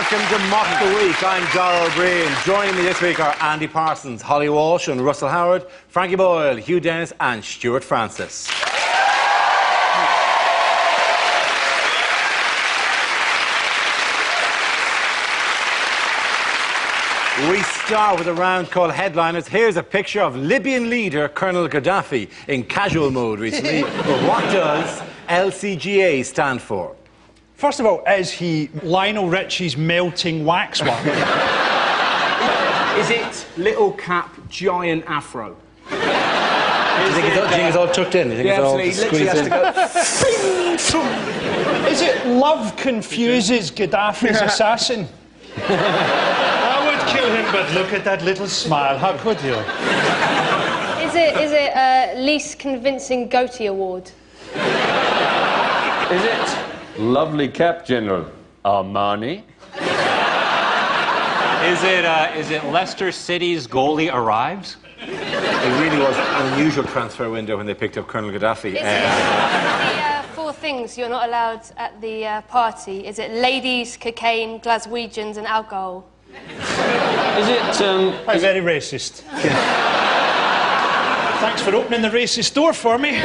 welcome to Mock the Week. I'm Dara O'Brien. Joining me this week are Andy Parsons, Holly Walsh and Russell Howard, Frankie Boyle, Hugh Dennis and Stuart Francis. We start with a round called Headliners. Here's a picture of Libyan leader Colonel Gaddafi in casual mode recently. But what does LCGA stand for? First of all, is he Lionel Richie's melting waxwork? Is it little cap, giant afro? Do you think it's all tucked in? Yeah, absolutely. He literally has to go... Is it love confuses Gaddafi's assassin? I would kill him, but look at that little smile. How could you? Is it least convincing goatee award? Is it lovely cap, General Armani? Is it Leicester City's goalie arrives? It really was an unusual transfer window when they picked up Colonel Gaddafi. The four things you're not allowed at the party. Is it ladies, cocaine, Glaswegians and alcohol? Is it, Very racist. Thanks for opening the racist door for me.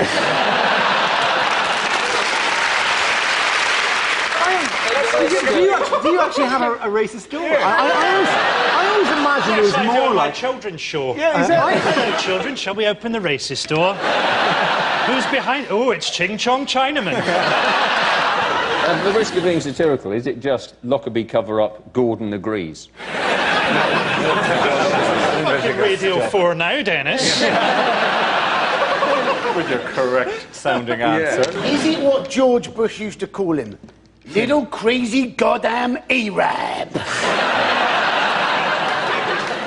Do you actually have a racist door? I always imagined it was more like... children's show. Yeah, exactly. Hello, children, shall we open the racist door? Who's behind? Oh, it's Ching Chong Chinaman. at the risk of being satirical, is it just Lockerbie cover-up, Gordon agrees? Fucking Radio 4 now, Dennis. With your correct sounding answer. Is it what George Bush used to call him? Little crazy goddamn Arab.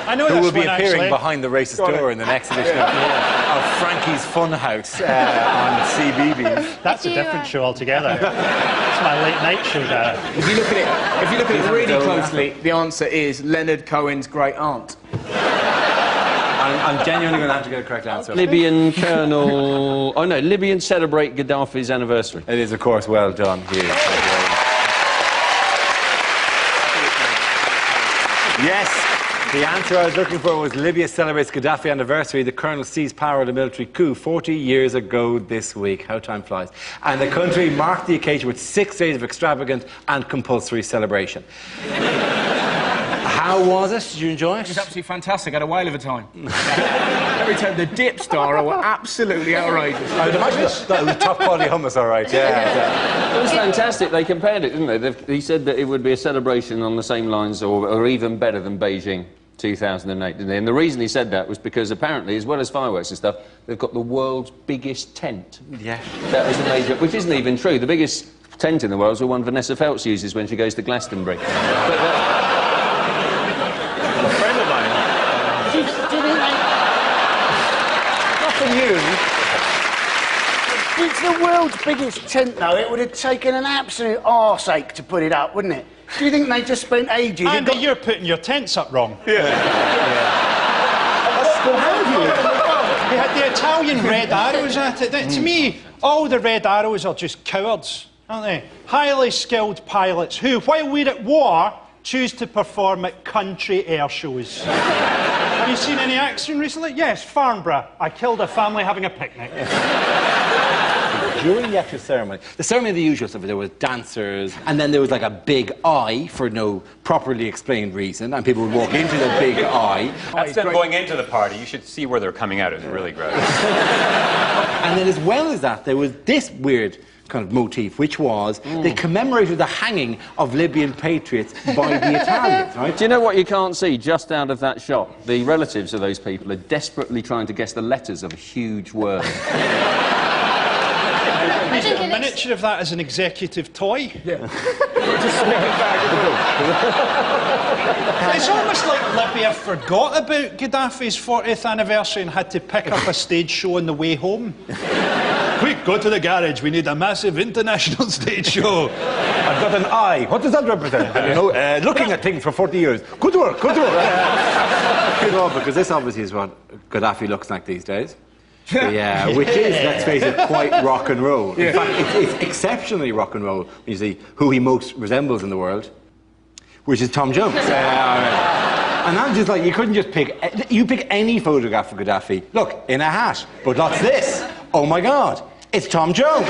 I know Who this will be one, appearing actually. behind the racist door in the next edition of Frankie's Funhouse on CBeebies. That's a different show altogether. It's my late night show, Dara. If you look at it really closely, the answer is Leonard Cohen's great aunt. I'm genuinely going to have to get a correct answer. Libyan Colonel... Oh, no, Libyan celebrate Gaddafi's anniversary. It is, of course, well done, Hugh. Yes, the answer I was looking for was Libya celebrates Gaddafi anniversary. The colonel seized power at a military coup 40 years ago this week. How time flies. And the country marked the occasion with 6 days of extravagant and compulsory celebration. How was it? Did you enjoy it? It was absolutely fantastic. I had a whale of a time. Every time the dips, Dara, were absolutely outrageous. I would imagine that was top quality hummus, all right. Yeah. It was fantastic. They compared it, didn't they? He said that it would be a celebration on the same lines or even better than Beijing 2008, didn't they? And the reason he said that was because apparently, as well as fireworks and stuff, they've got the world's biggest tent. Yeah. That was the major... Which isn't even true. The biggest tent in the world is the one Vanessa Feltz uses when she goes to Glastonbury. It's the world's biggest tent, though. It would have taken an absolute arseache to put it up, wouldn't it? Do you think they just spent ages... Andy, you're putting your tents up wrong. Yeah. They had the Italian red arrows at it. To me, all the red arrows are just cowards, aren't they? Highly skilled pilots who, while we're at war, choose to perform at country air shows. Have you seen any action recently? Yes, Farnborough. I killed a family having a picnic. During the actual ceremony, the ceremony, the usual stuff, there was dancers, and then there was like a big eye for no properly explained reason, and people would walk into the big eye. That's them going into the party. You should see where they're coming out. It's really great. And then as well as that, there was this weird kind of motif, which was they commemorated the hanging of Libyan patriots by the Italians, right? Do you know what you can't see just out of that shot? The relatives of those people are desperately trying to guess the letters of a huge word. Is it a miniature of that as an executive toy? Yeah. It's almost like Libya forgot about Gaddafi's 40th anniversary and had to pick up a stage show on the way home. Quick, go to the garage. We need a massive international stage show. I've got an eye. What does that represent? I don't know. Looking at things for 40 years. Good work, good work. Good work, because this obviously is what Gaddafi looks like these days. Yeah, which is, let's face it, quite rock and roll. In fact, it's exceptionally rock and roll when you see who he most resembles in the world. which is Tom Jones. And I'm just like, you couldn't just pick... You pick any photograph of Gaddafi. Look, in a hat. But what's this? Oh, my God. It's Tom Jones.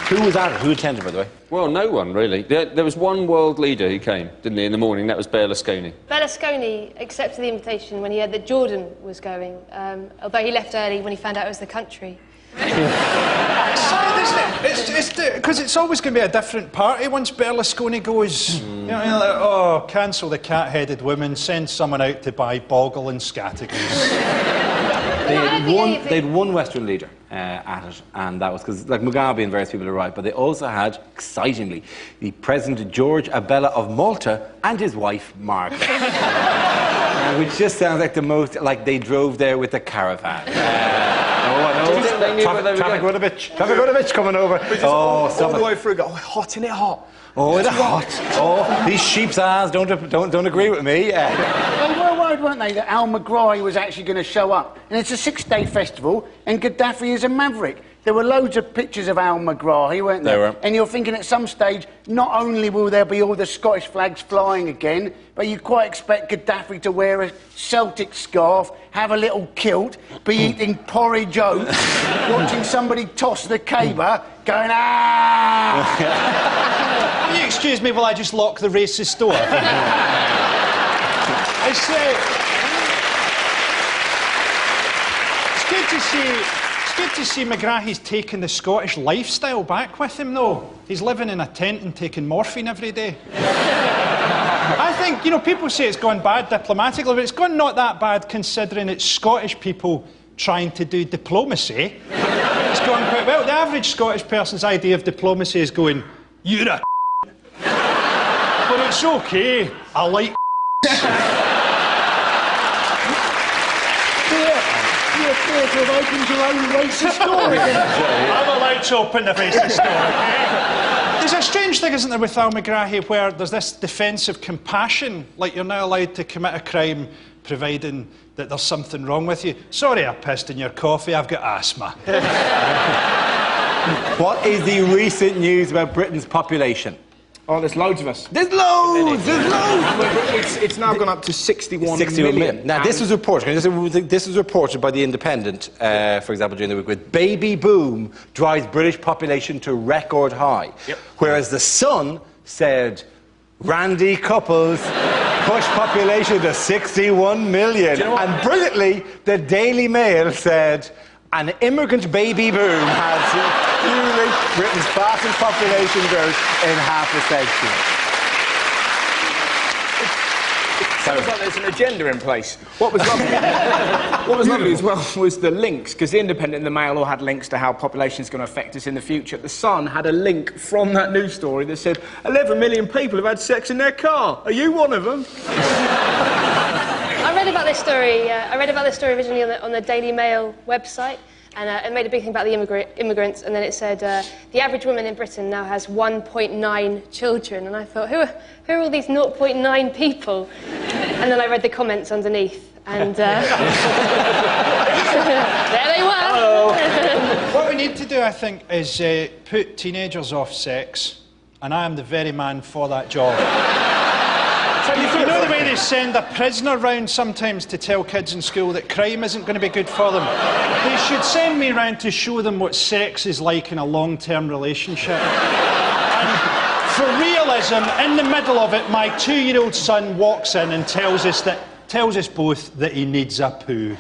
Who was at it? Who attended, by the way? Well, no one, really. There was one world leader who came, didn't he, in the morning? That was Berlusconi. Berlusconi accepted the invitation when he heard that Jordan was going, although he left early when he found out it was the country. Because it's always going to be a different party once Berlusconi goes. You know, like, oh, cancel the cat-headed women, send someone out to buy Boggle and Scattergoose. They'd one Western leader at it, and that was because, like, Mugabe and various people are right, but they also had, excitingly, the President George Abella of Malta and his wife, Margaret. Which just sounds like the most, like they drove there with a caravan. Traffic Vodovich coming over. All the way through, go, oh, hot, isn't it hot? Oh, it's hot. Oh, these sheep's eyes don't agree with me. They were worried, weren't they, that Al Megrahi was actually going to show up. And it's a 6-day festival, and Gaddafi is a maverick. There were loads of pictures of Al Megrahi, weren't there? There were. And you're thinking at some stage, not only will there be all the Scottish flags flying again, but you quite expect Gaddafi to wear a Celtic scarf, have a little kilt, be eating porridge oats, watching somebody toss the caber, going, ah! Can you excuse me while I just lock the racist door? It's good to see Megrahi's taking the Scottish lifestyle back with him, though. He's living in a tent and taking morphine every day. I think, you know, people say it's gone bad diplomatically, but it's gone not that bad considering it's Scottish people trying to do diplomacy. It's gone quite well. The average Scottish person's idea of diplomacy is going, you're a but it's okay, I like You appear to have opened your own racist story. I'm allowed to open the racist story. There's a strange thing, isn't there, with Al Megrahi, where there's this defensive compassion, like you're now allowed to commit a crime providing that there's something wrong with you. Sorry I pissed in your coffee, I've got asthma. What is the recent news about Britain's population? Oh, there's loads of us. There's loads! There's loads! It's now gone up to 61 61 million. Now, this was reported by The Independent, for example, during the week, with baby boom drives British population to record high. Yep. Whereas The Sun said, randy couples push population to 61 million. Do you know what? And brilliantly, the Daily Mail said, an immigrant baby boom has fueling Britain's fastest population growth in half a century. Sounds like there's an agenda in place. What was lovely as well was the links, because The Independent and the Mail all had links to how population is going to affect us in the future. The Sun had a link from that news story that said 11 million people have had sex in their car. Are you one of them? I read about this story. Originally on the Daily Mail website, and it made a big thing about the immigrants. And then it said the average woman in Britain now has 1.9 children. And I thought, who are all these 0.9 people? And then I read the comments underneath, and there they were. What we need to do, I think, is put teenagers off sex, and I am the very man for that job. You know the way they send a prisoner round sometimes to tell kids in school that crime isn't going to be good for them? They should send me round to show them what sex is like in a long-term relationship. And for realism, in the middle of it, my 2-year-old son walks in and tells us both that he needs a poo.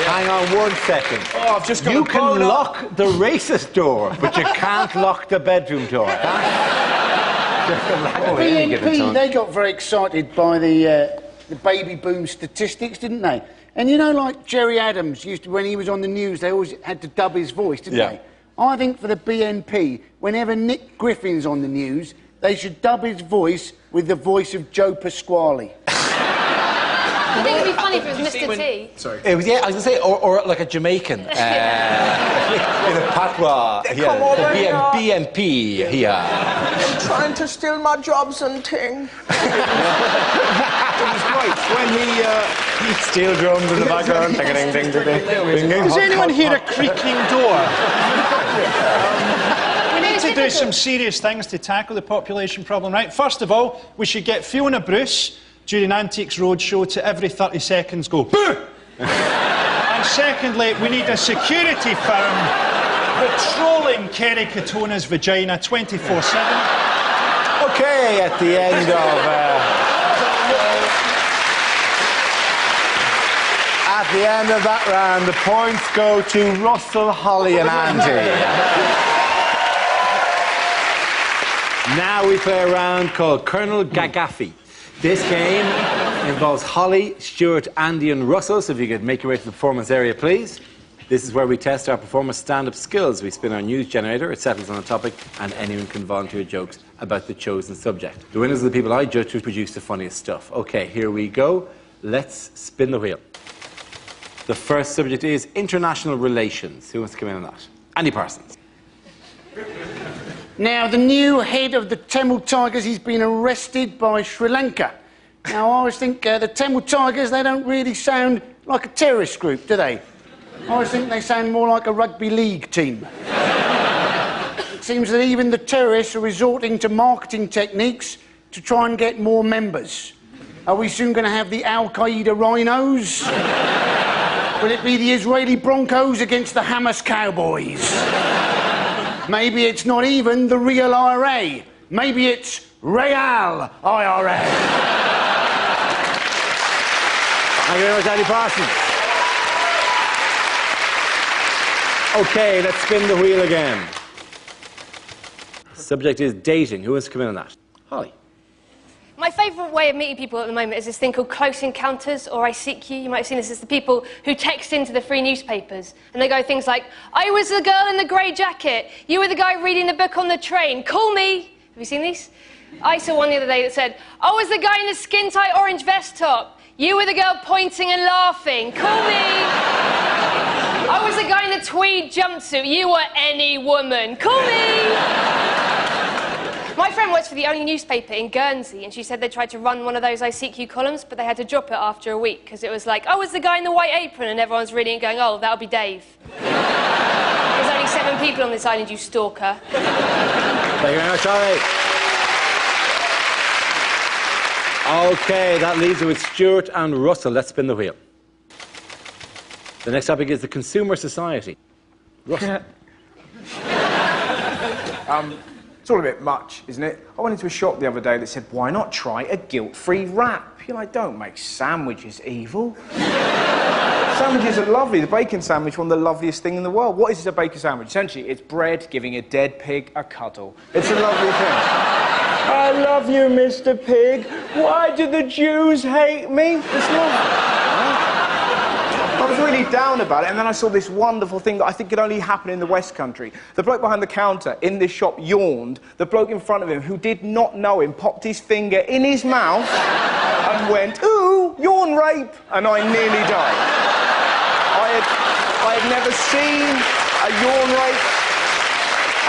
Hang on 1 second. Oh, I've just got You can lock the racist door, but you can't lock the bedroom door. BNP, they got very excited by the baby boom statistics, didn't they? And you know, like Jerry Adams used to, when he was on the news, they always had to dub his voice, didn't they? I think for the BNP, whenever Nick Griffin's on the news, they should dub his voice with the voice of Joe Pasquale. I think it'd be funny if it was Mr. T. Sorry. It was, yeah, I was going to say, or like a Jamaican. In a patois. Come over here. BNP here. Trying to steal my jobs and ting. He's great. When he Steel drums in the background. Does anyone hear a creaking door? We need to do some serious things to tackle the population problem, right? First of all, we should get Fiona Bruce during Antiques Roadshow to every 30 seconds go, boo! And secondly, we need a security firm patrolling Kerry Katona's vagina 24/7. Okay, at the end of... At the end of that round, the points go to Russell, Holly and Andy. Now we play a round called Colonel Gagaffey. This game involves Holly, Stuart, Andy and Russell, so if you could make your way to the performance area, please. This is where we test our performers' stand-up skills. We spin our news generator, it settles on a topic, and anyone can volunteer jokes about the chosen subject. The winners are the people I judge who produce the funniest stuff. OK, here we go. Let's spin the wheel. The first subject is international relations. Who wants to come in on that? Andy Parsons. Now, the new head of the Tamil Tigers, he's been arrested by Sri Lanka. Now, I always think the Tamil Tigers, they don't really sound like a terrorist group, do they? I always think they sound more like a rugby league team. It seems that even the terrorists are resorting to marketing techniques to try and get more members. Are we soon going to have the Al-Qaeda Rhinos? Will it be the Israeli Broncos against the Hamas Cowboys? Maybe it's not even the real IRA. Maybe it's Real IRA. Thank you very much, Andy Parsons. OK, let's spin the wheel again. Subject is dating. Who wants to come in on that? Holly. My favourite way of meeting people at the moment is this thing called Close Encounters, or I Seek You. You might have seen this. It's the people who text into the free newspapers. And they go things like, I was the girl in the grey jacket. You were the guy reading the book on the train. Call me. Have you seen these? I saw one the other day that said, I was the guy in the skin-tight orange vest top. You were the girl pointing and laughing. Call me. I was the guy in the tweed jumpsuit. You were any woman. Call me. My friend works for the only newspaper in Guernsey, and she said they tried to run one of those I Seek You columns, but they had to drop it after a week, because it was like, I was the guy in the white apron, and everyone's reading and going, oh, that'll be Dave. There's only 7 people on this island, you stalker. Thank you very much, Holly. OK, that leaves it with Stuart and Russell. Let's spin the wheel. The next topic is the Consumer Society. Russell. It's all a bit much, isn't it? I went into a shop the other day that said, why not try a guilt-free wrap? You're like, don't make sandwiches evil. Sandwiches are lovely. The bacon sandwich, one of the loveliest things in the world. What is a bacon sandwich? Essentially, it's bread giving a dead pig a cuddle. It's a lovely thing. I love you, Mr. Pig. Why do the Jews hate me? It's lovely. I was really down about it, and then I saw this wonderful thing that I think could only happen in the West Country. The bloke behind the counter in this shop yawned. The bloke in front of him, who did not know him, popped his finger in his mouth and went, ooh, yawn rape, and I nearly died. I had never seen a yawn rape,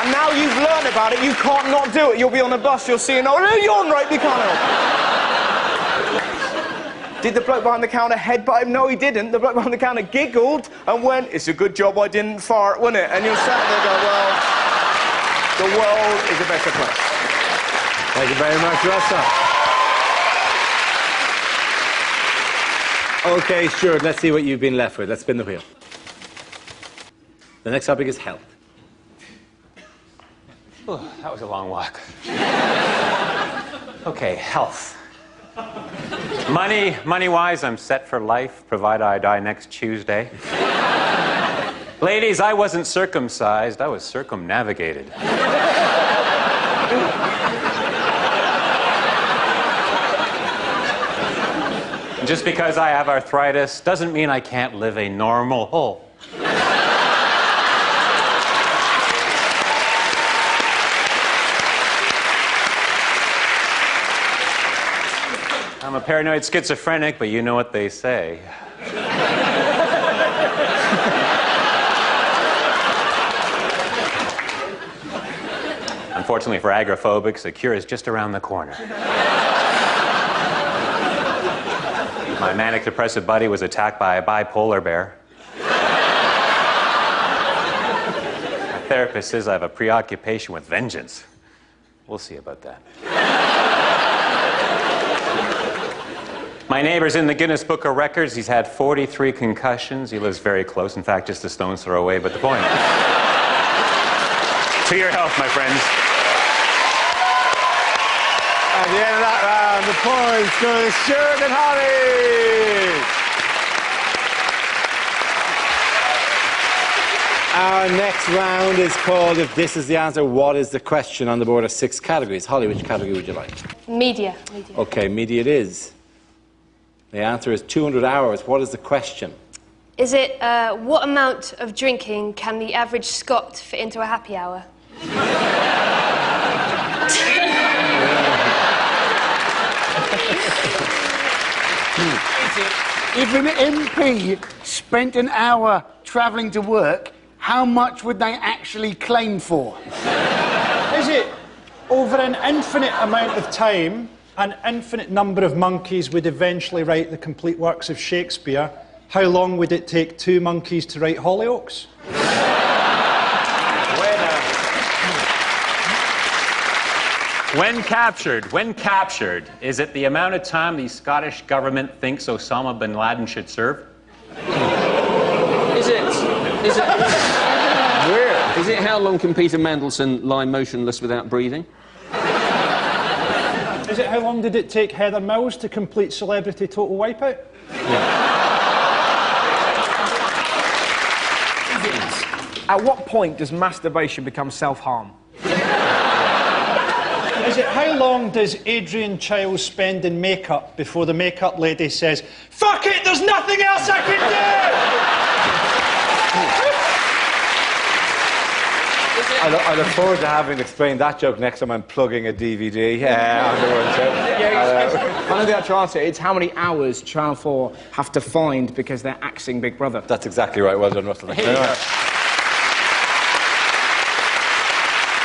and now you've learned about it, you can't not do it. You'll be on a bus, you'll see an yawn rape, you can't help it. Did the bloke behind the counter headbutt him? No, he didn't. The bloke behind the counter giggled and went, it's a good job I didn't fart, wasn't it? And you're sat there going, well, the world is a better place. Thank you very much, Russell. OK, Stuart, let's see what you've been left with. Let's spin the wheel. The next topic is health. Oh, that was a long walk. OK, health. Money-wise, I'm set for life, provided I die next Tuesday. Ladies, I wasn't circumcised, I was circumnavigated. Just because I have arthritis doesn't mean I can't live a normal whole. I'm a paranoid schizophrenic, but you know what they say. Unfortunately for agoraphobics, the cure is just around the corner. My manic depressive buddy was attacked by a bipolar bear. My therapist says I have a preoccupation with vengeance. We'll see about that. My neighbor's in the Guinness Book of Records. He's had 43 concussions. He lives very close. In fact, just a stone's throw away, but the point. To your health, my friends. At the end of that round, the points go to Stuart and Holly. Our next round is called If This Is the Answer, What is the Question? On the board of 6 categories. Holly, which category would you like? Media. OK, media it is. The answer is 200 hours. What is the question? Is it, what amount of drinking can the average Scot fit into a happy hour? If an MP spent an hour travelling to work, how much would they actually claim for? Is it over an infinite amount of time, an infinite number of monkeys would eventually write the complete works of Shakespeare? How long would it take 2 monkeys to write Hollyoaks? When captured, is it the amount of time the Scottish government thinks Osama bin Laden should serve? Is it how long can Peter Mandelson lie motionless without breathing? Is it how long did it take Heather Mills to complete Celebrity Total Wipeout? At what point does masturbation become self-harm? Is it how long does Adrian Chiles spend in makeup before the makeup lady says, "Fuck it, there's nothing else I can do"? I look forward to having explained that joke next time I'm plugging a DVD. Yeah, I know the actual answer. It's how many hours Channel 4 have to find because they're axing Big Brother. That's exactly right. Well done, Russell. Thank you very much.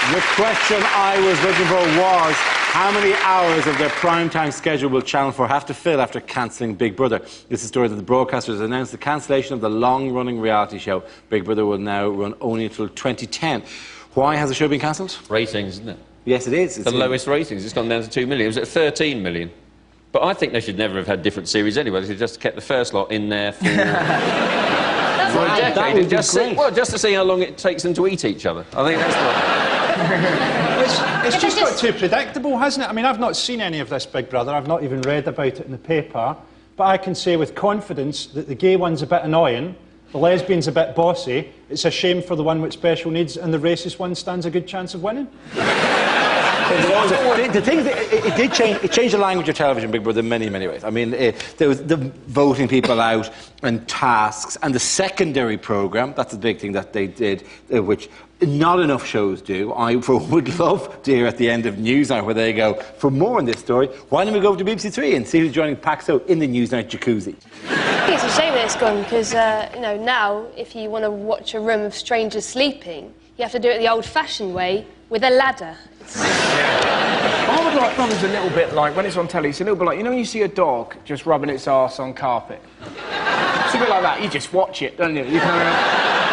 The question I was looking for was, how many hours of their primetime schedule will Channel 4 have to fill after cancelling Big Brother? This is a story that the broadcasters announced the cancellation of the long-running reality show. Big Brother will now run only until 2010. Why has the show been cancelled? Ratings, isn't it? Yes, it is. It's the lowest ratings. It's gone down to 2 million. It was at 13 million. But I think they should never have had different series anyway. They should just kept the first lot in there for... for a decade. That would be great. Just to see how long it takes them to eat each other. I think that's what... It's just got too predictable, hasn't it? I mean, I've not seen any of this Big Brother. I've not even read about it in the paper. But I can say with confidence that the gay one's a bit annoying, the lesbian's a bit bossy, it's a shame for the one with special needs, and the racist one stands a good chance of winning. The thing is, it did change. It changed the language of television, Big Brother, in many, many ways. I mean, there was the voting people out and tasks, and the secondary programme. That's the big thing that they did, which not enough shows do. I would love to hear at the end of Newsnight where they go, for more on this story, why don't we go over to BBC Three and see who's joining Paxo in the Newsnight jacuzzi? I think it's a shame that it's gone because, you know, now if you want to watch a room of strangers sleeping, you have to do it the old-fashioned way with a ladder. I would like Brother's a little bit like, when it's on telly, it's a little bit like, you know when you see a dog just rubbing its arse on carpet? It's a bit like that. You just watch it, don't you? You kind of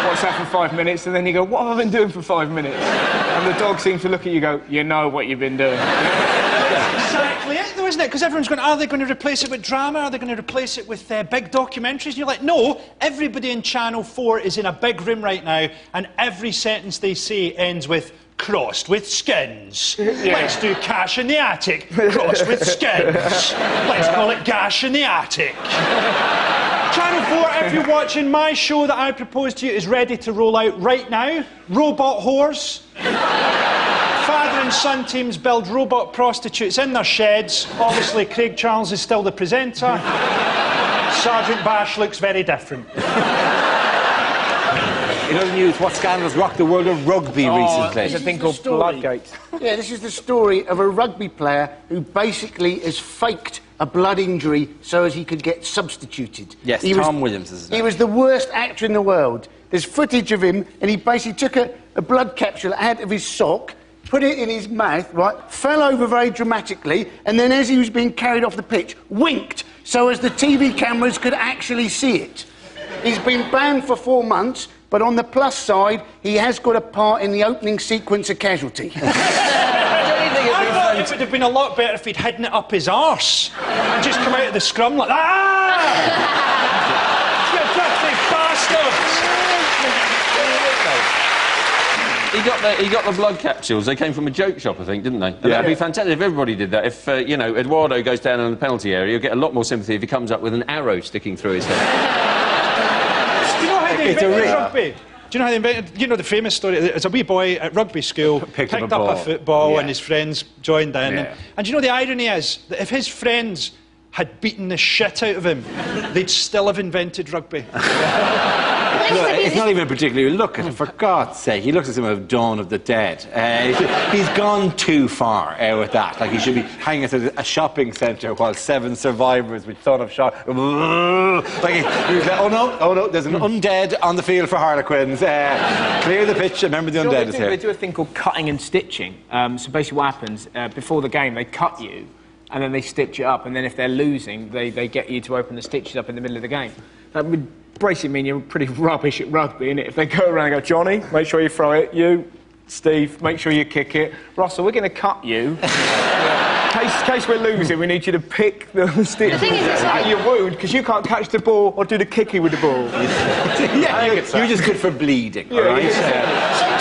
watch that for 5 minutes and then you go, what have I been doing for 5 minutes? And the dog seems to look at you and go, you know what you've been doing. Exactly it, though, isn't it? Because everyone's going, are they going to replace it with drama? Are they going to replace it with big documentaries? And you're like, no, everybody in Channel 4 is in a big room right now and every sentence they say ends with crossed with skins. Yeah. Let's do cash in the attic. Crossed with skins. Let's call it gash in the attic. Channel 4, if you're watching, my show that I propose to you is ready to roll out right now. Robot whores. Father and son teams build robot prostitutes in their sheds. Obviously, Craig Charles is still the presenter. Sergeant Bash looks very different. In other news, what scandals rocked the world of rugby recently? There's a thing called Bloodgate. Yeah, this is the story of a rugby player who basically has faked a blood injury so as he could get substituted. Yes, Tom Williams is his name. He was the worst actor in the world. There's footage of him, and he basically took a blood capsule out of his sock, put it in his mouth, right, fell over very dramatically, and then as he was being carried off the pitch, winked so as the TV cameras could actually see it. He's been banned for 4 months, but on the plus side, he has got a part in the opening sequence of Casualty. I thought it would have been a lot better if he'd hidden it up his arse and just come out of the scrum like, ah! You dirty bastards! He got the blood capsules. They came from a joke shop, I think, didn't they? Yeah. That'd be fantastic if everybody did that. If, you know, Eduardo goes down in the penalty area, you'll get a lot more sympathy if he comes up with an arrow sticking through his head. Do you know how they It's a invented ring. rugby? Do you know how they invented... You know the famous story? There's a wee boy at rugby school, Picked up a up ball. a football, Yeah. and his friends joined in. Yeah. And do you know the irony is that if his friends had beaten the shit out of him, they'd still have invented rugby. It's not even particularly look at him, for God's sake. He looks as him of Dawn of the Dead. He's gone too far with that. Like, he should be hanging at a shopping centre while 7 survivors with thought of shot. Like, he was like, oh no, there's an undead on the field for Harlequins. Clear the pitch, remember the undead is They here. do a thing called cutting and stitching. So basically what happens, before the game, they cut you, and then they stitch it up, and then if they're losing, they get you to open the stitches up in the middle of the game. That would basically mean you're pretty rubbish at rugby, innit? If they go around and go, Johnny, make sure you throw it. You, Steve, make sure you kick it. Russell, we're going to cut you. In case we're losing, we need you to pick the stitches thing is, it's out like- your wound, because you can't catch the ball or do the kicky with the ball. Yeah, you're just good for bleeding, all right?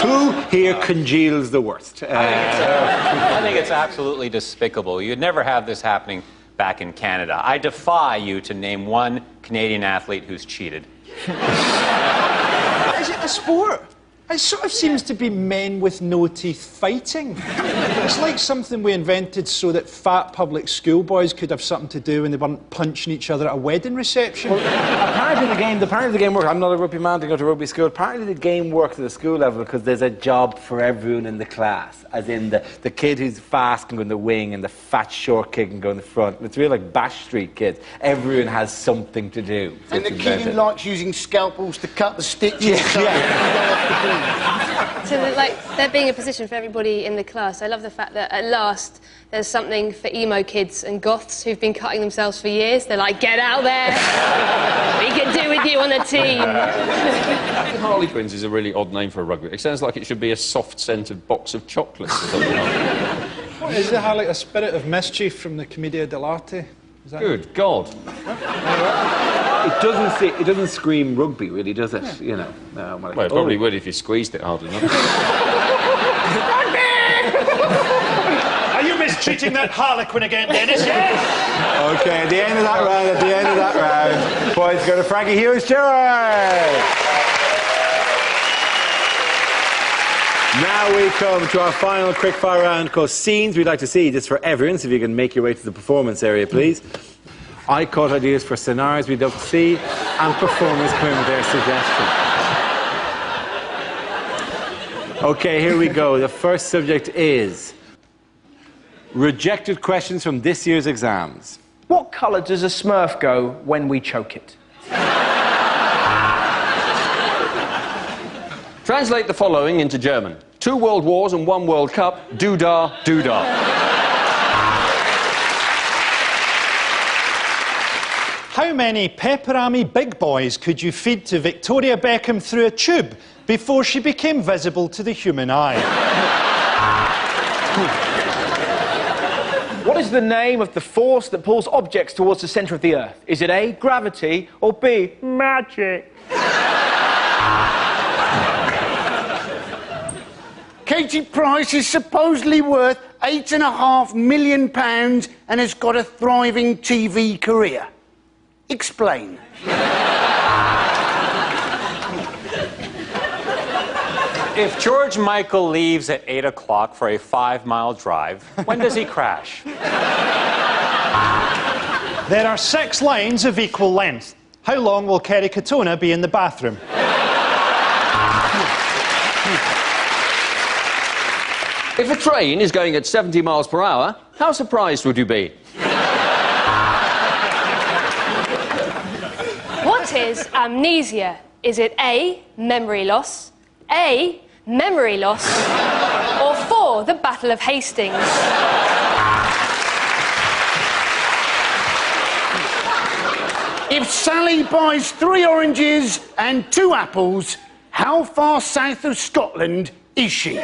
Who here congeals the worst? I think it's absolutely despicable. You'd never have this happening back in Canada. I defy you to name one Canadian athlete who's cheated. Is it a sport? It sort of seems to be men with no teeth fighting. It's like something we invented so that fat public schoolboys could have something to do when they weren't punching each other at a wedding reception. Apparently the game works. I'm not a rugby man to go to rugby school. Apparently the game works at the school level because there's a job for everyone in the class. As in the kid who's fast can go in the wing and the fat short kid can go in the front. It's really like Bash Street kids. Everyone has something to do. So And the it's kid who invented. likes using scalpels to cut the stitches. Yeah. So, like, there being a position for everybody in the class. I love the fact that at last there's something for emo kids and goths who've been cutting themselves for years. They're like, get out there. We can do with you on the team. Harlequins is a really odd name for a rugby. It sounds like it should be a soft-scented box of chocolates or something like that. What, is it like a spirit of mischief from the Commedia dell'arte? Is that Good God. It doesn't scream rugby, really, does it? You know. Well, it probably would if you squeezed it hard enough. Are you mistreating that harlequin again, Dennis? Yes! Okay, at the end of that round, points go to Frankie Hughes Stewart. Now we come to our final quickfire round called Scenes We'd Like to See. This is for everyone, so if you can make your way to the performance area, please. I caught ideas for scenarios we'd love to see, and performers come in with their suggestions. Okay, here we go. The first subject is rejected questions from this year's exams. What colour does a Smurf go when we choke it? Translate the following into German. 2 world wars and 1 World Cup. Doo-dah, doo-dah. How many pepperami big boys could you feed to Victoria Beckham through a tube before she became visible to the human eye? What is the name of the force that pulls objects towards the centre of the Earth? Is it A, gravity, or B, magic? Katie Price is supposedly worth £8.5 million and has got a thriving TV career. Explain. If George Michael leaves at 8 o'clock for a 5-mile drive, when does he crash? There are 6 lines of equal length. How long will Kerry Katona be in the bathroom? If a train is going at 70 miles per hour, how surprised would you be? What is amnesia? Is it A, memory loss, A, memory loss, or 4, Oh, the Battle of Hastings. If Sally buys 3 oranges and 2 apples, how far south of Scotland is she?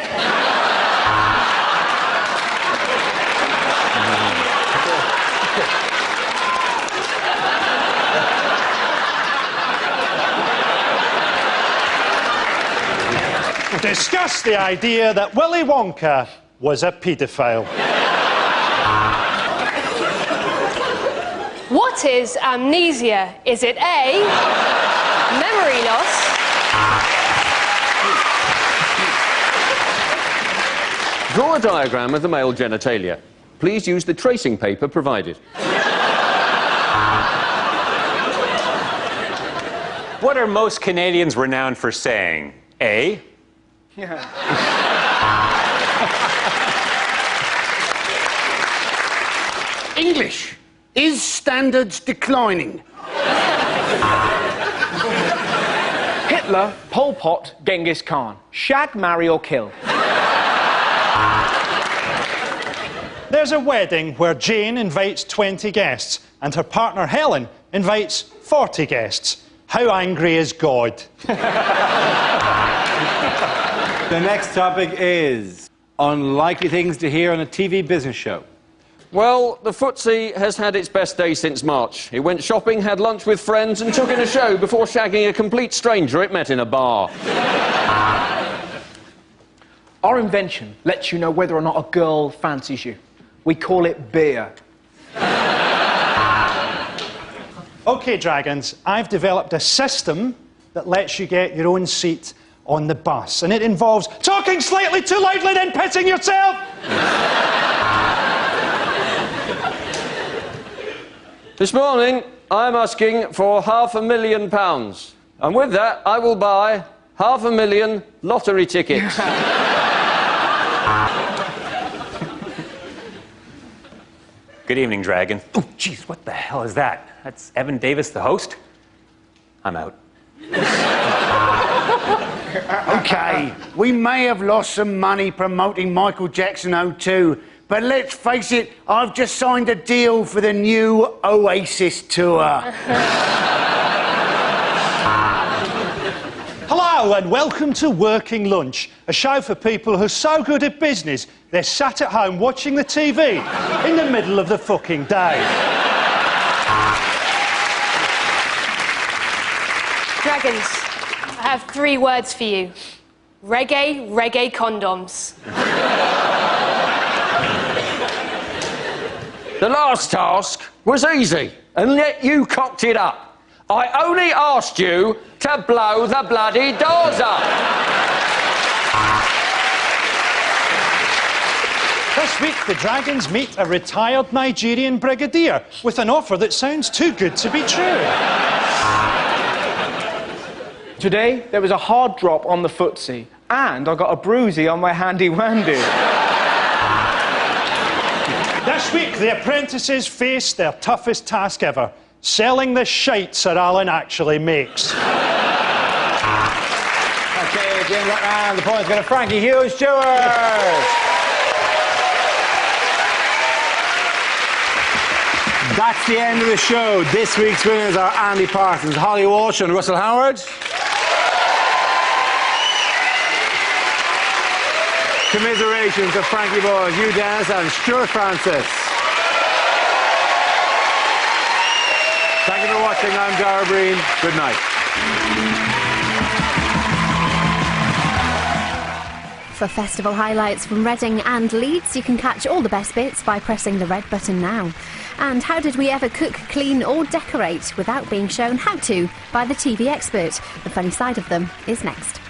Discuss the idea that Willy Wonka was a paedophile. What is amnesia? Is it A, memory loss? Draw a diagram of the male genitalia. Please use the tracing paper provided. What are most Canadians renowned for saying? A, English. Is standards declining? Hitler, Pol Pot, Genghis Khan. Shag, marry or kill. There's a wedding where Jane invites 20 guests and her partner Helen invites 40 guests. How angry is God? The next topic is unlikely things to hear on a TV business show. Well, the footsie has had its best day since March. It went shopping, had lunch with friends and took in a show before shagging a complete stranger it met in a bar. Our invention lets you know whether or not a girl fancies you. We call it beer. OK, Dragons, I've developed a system that lets you get your own seat on the bus, and it involves talking slightly too loudly then pissing yourself. This morning, I'm asking for £500,000. And with that, I will buy 500,000 lottery tickets. good evening, Dragon. Oh, jeez, what the hell is that? That's Evan Davis, the host? I'm out. OK, we may have lost some money promoting Michael Jackson 02, but let's face it, I've just signed a deal for the new Oasis tour. Hello and welcome to Working Lunch, a show for people who are so good at business they're sat at home watching the TV in the middle of the fucking day. Dragons, I have 3 words for you. Reggae, reggae condoms. The last task was easy, and yet you cocked it up. I only asked you to blow the bloody doors up. This week, the Dragons meet a retired Nigerian brigadier with an offer that sounds too good to be true. Today, there was a hard drop on the footsie, and I got a bruisey on my handy-wandy. This week, the apprentices face their toughest task ever, selling the shite Sir Alan actually makes. OK, Jim, right round. The point's going to Frankie Hughes-Stewart. That's the end of the show. This week's winners are Andy Parsons, Holly Walsh and Russell Howard. Commiserations of Frankie Boys, Hugh Dennis and Stuart Francis. Thank you for watching. I'm Dara Breen. Good night. For festival highlights from Reading and Leeds, you can catch all the best bits by pressing the red button now. And how did we ever cook, clean or decorate without being shown how to by the TV expert? The funny side of them is next.